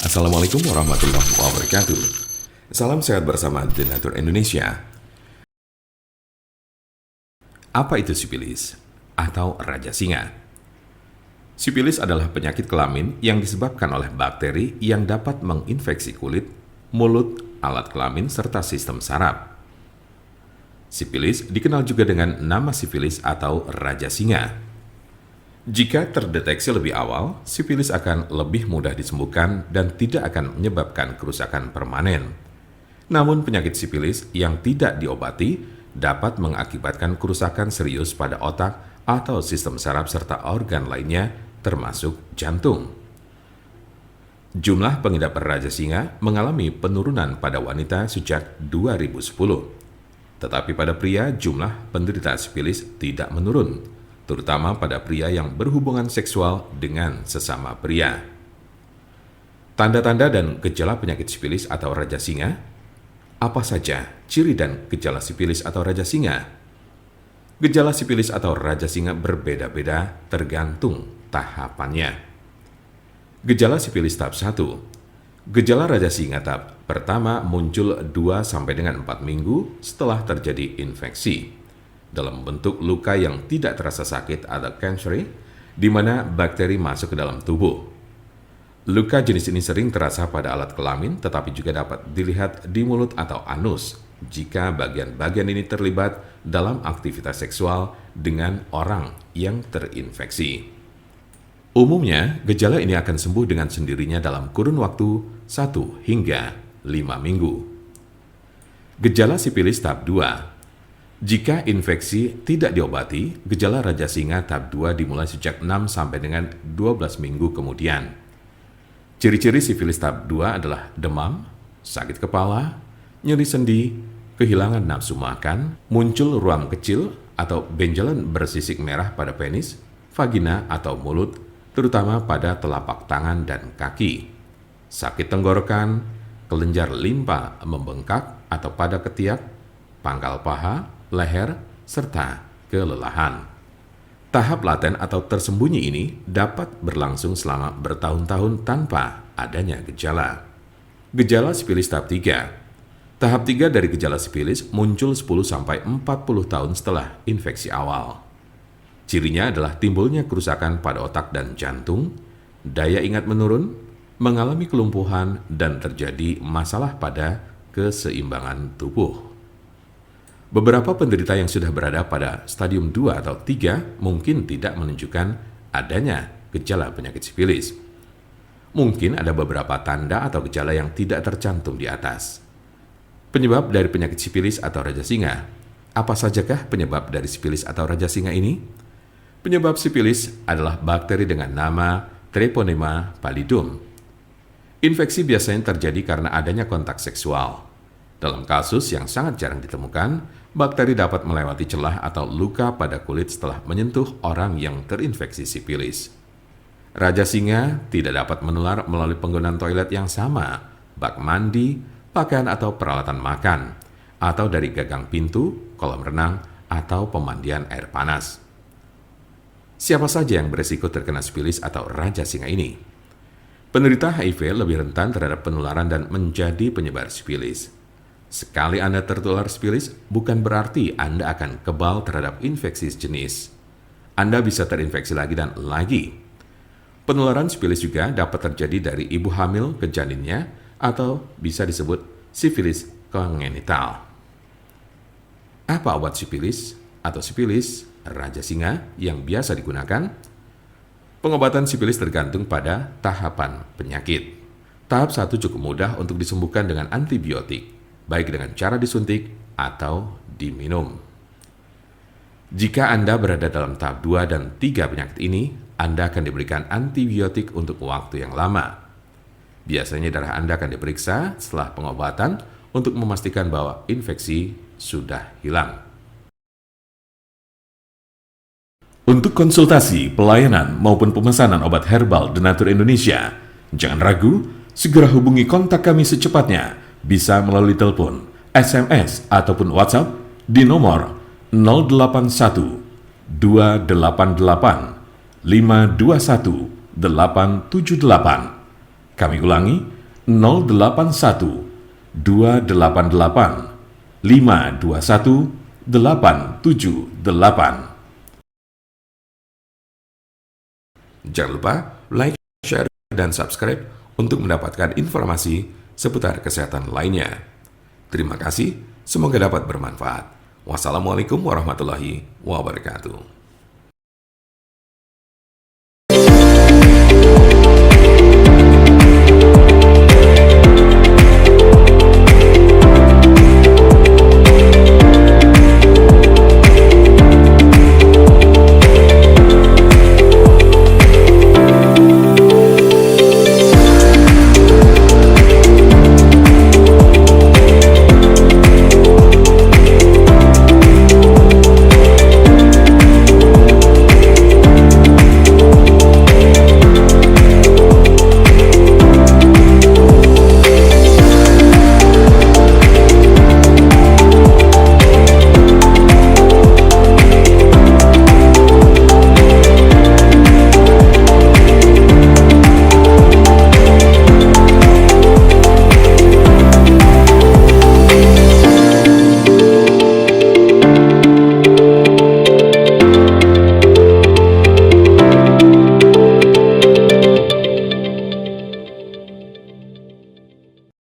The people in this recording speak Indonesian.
Assalamualaikum warahmatullahi wabarakatuh. Salam sehat bersama The Nature Indonesia. Apa itu sipilis atau raja singa? Sipilis adalah penyakit kelamin yang disebabkan oleh bakteri yang dapat menginfeksi kulit, mulut, alat kelamin, serta sistem saraf. Sipilis dikenal juga dengan nama sifilis atau raja singa. Jika terdeteksi lebih awal, sifilis akan lebih mudah disembuhkan dan tidak akan menyebabkan kerusakan permanen. Namun penyakit sifilis yang tidak diobati dapat mengakibatkan kerusakan serius pada otak atau sistem saraf serta organ lainnya termasuk jantung. Jumlah pengidap raja singa mengalami penurunan pada wanita sejak 2010. Tetapi pada pria jumlah penderita sifilis tidak menurun, terutama pada pria yang berhubungan seksual dengan sesama pria. Tanda-tanda dan gejala penyakit sifilis atau raja singa. Apa saja ciri dan gejala sifilis atau raja singa? Gejala sifilis atau raja singa berbeda-beda tergantung tahapannya. Gejala sifilis tahap 1. Gejala raja singa tahap pertama muncul 2 sampai dengan 4 minggu setelah terjadi infeksi dalam bentuk luka yang tidak terasa sakit atau cancer, di mana bakteri masuk ke dalam tubuh. Luka jenis ini sering terasa pada alat kelamin, tetapi juga dapat dilihat di mulut atau anus jika bagian-bagian ini terlibat dalam aktivitas seksual dengan orang yang terinfeksi. Umumnya, gejala ini akan sembuh dengan sendirinya dalam kurun waktu 1 hingga 5 minggu. Gejala sifilis tahap 2. Jika infeksi tidak diobati, gejala raja singa tahap 2 dimulai sejak 6 sampai dengan 12 minggu kemudian. Ciri-ciri sifilis tahap 2 adalah demam, sakit kepala, nyeri sendi, kehilangan nafsu makan, muncul ruam kecil atau benjolan bersisik merah pada penis, vagina atau mulut, terutama pada telapak tangan dan kaki, sakit tenggorokan, kelenjar limpa membengkak atau pada ketiak, pangkal paha, leher, serta kelelahan. Tahap laten atau tersembunyi ini dapat berlangsung selama bertahun-tahun tanpa adanya gejala. Gejala sifilis tahap 3. Tahap 3 dari gejala sifilis muncul 10-40 tahun setelah infeksi awal. Cirinya adalah timbulnya kerusakan pada otak dan jantung, daya ingat menurun, mengalami kelumpuhan, dan terjadi masalah pada keseimbangan tubuh. Beberapa penderita yang sudah berada pada stadium 2 atau 3 mungkin tidak menunjukkan adanya gejala penyakit sifilis. Mungkin ada beberapa tanda atau gejala yang tidak tercantum di atas. Penyebab dari penyakit sifilis atau raja singa. Apa sajakah penyebab dari sifilis atau raja singa ini? Penyebab sifilis adalah bakteri dengan nama Treponema pallidum. Infeksi biasanya terjadi karena adanya kontak seksual. Dalam kasus yang sangat jarang ditemukan, bakteri dapat melewati celah atau luka pada kulit setelah menyentuh orang yang terinfeksi sifilis. Raja singa tidak dapat menular melalui penggunaan toilet yang sama, bak mandi, pakaian atau peralatan makan, atau dari gagang pintu, kolam renang, atau pemandian air panas. Siapa saja yang beresiko terkena sifilis atau raja singa ini? Penderita HIV lebih rentan terhadap penularan dan menjadi penyebar sifilis. Sekali Anda tertular sifilis, bukan berarti Anda akan kebal terhadap infeksi sejenis. Anda bisa terinfeksi lagi dan lagi. Penularan sifilis juga dapat terjadi dari ibu hamil ke janinnya atau bisa disebut sifilis kongenital. Apa obat sifilis atau sifilis raja singa yang biasa digunakan? Pengobatan sifilis tergantung pada tahapan penyakit. Tahap 1 cukup mudah untuk disembuhkan dengan antibiotik, baik dengan cara disuntik atau diminum. Jika Anda berada dalam tahap 2 dan 3 penyakit ini, Anda akan diberikan antibiotik untuk waktu yang lama. Biasanya darah Anda akan diperiksa setelah pengobatan untuk memastikan bahwa infeksi sudah hilang. Untuk konsultasi, pelayanan, maupun pemesanan obat herbal The Nature Indonesia, jangan ragu, segera hubungi kontak kami secepatnya. Bisa melalui telepon, SMS, ataupun WhatsApp di nomor 081 288 521 878. Kami ulangi, 081 288 521 878. Jangan lupa like, share, dan subscribe untuk mendapatkan informasi seputar kesehatan lainnya. Terima kasih, semoga dapat bermanfaat. Wassalamualaikum warahmatullahi wabarakatuh.